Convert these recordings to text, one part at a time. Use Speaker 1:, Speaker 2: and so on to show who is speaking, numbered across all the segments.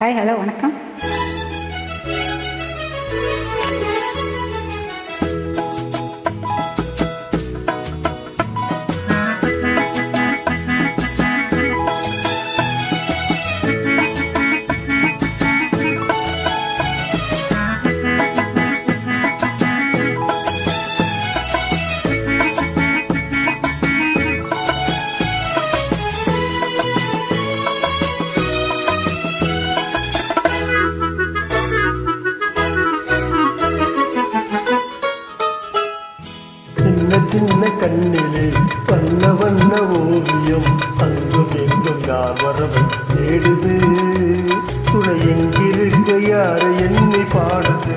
Speaker 1: Hi, hello, வணக்கம்.
Speaker 2: சின்ன சின்ன கண்ணிலே வண்ண வண்ண ஓவியம் அங்கும் எங்கும் யார் வரவை தேடுது, துணை எங்கிருக்க யாரை எண்ணி பாடுது.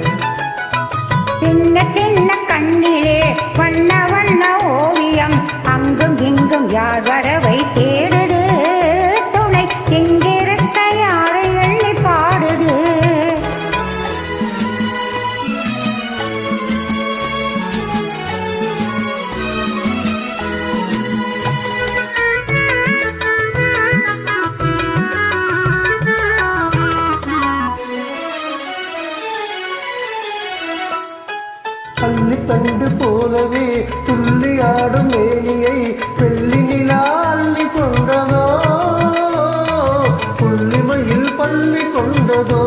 Speaker 1: சின்ன சின்ன கண்ணிலே வண்ண வண்ண ஓவியம் அங்கும் இங்கும் யார் வரவை தேடுது, துணை எங்கிருக்க யாரை எண்ணி பாடுது.
Speaker 2: அள்ளி தண்டு போலவே துள்ளி ஆடும் மேனியை வெள்ளி நிலா அள்ளி கொண்டதோ, புள்ளிமையில் பள்ளி கொண்டதோ.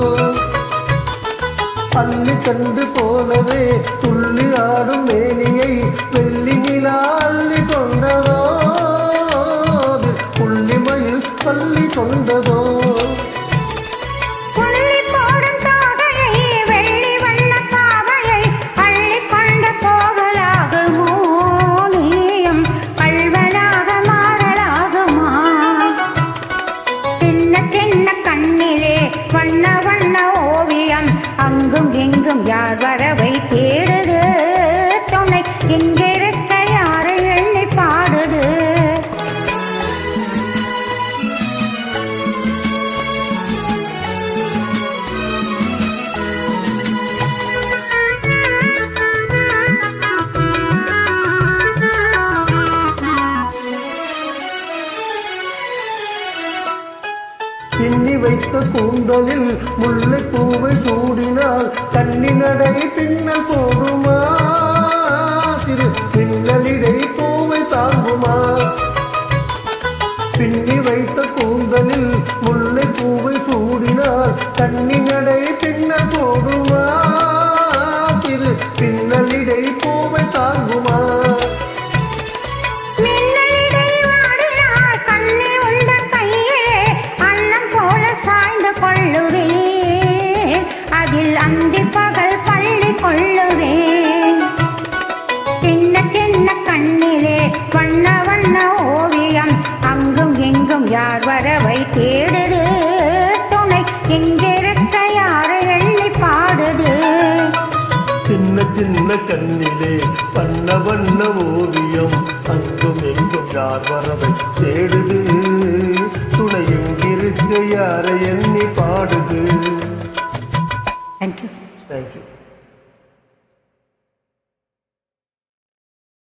Speaker 2: அள்ளி தண்டு போலவே துள்ளி ஆடும் மேனியை வெள்ளி நிலா அள்ளி கொண்டதோ, புள்ளிமையில் பள்ளி கொண்டதோ.
Speaker 1: வண்ண வண்ண ஓவியம் அங்கும் எங்கும் யார் வரவை தேடுது, துணை எங்கிருக்க யாரை எண்ணி பாடுது.
Speaker 2: பின்னி வைத்த கூந்தலில் முல்லை பூவை சூடினால் கண்ணி நடை பின்னல் போடுமா, திரு பின்னலிடை பூவை தாங்குமா. பின்னி வைத்த கூந்தலில் முல்லை பூவை சூடினால் கண்ணி நடை பின்னல் போடுமா, திரு பின்னலிடை பூவை தாங்குமா.
Speaker 1: அதில் அந்தி பகல் பள்ளி கொள்ளுவேன். சின்ன சின்ன கண்ணிலே வண்ண வண்ண ஓவியம் அங்கும் எங்கும் யார் வரவை தேடுது, துணை எங்கிருக்க யாரை எண்ணி பாடுது.
Speaker 2: சின்ன சின்ன கண்ணிலே வண்ண வண்ண ஓவியம் அங்கும் எங்கும் யார் வரவை தேடுது, துணை எங்கிருக்க யாரை எண்ணி பாடுது.
Speaker 1: Thank you.
Speaker 2: Thank you.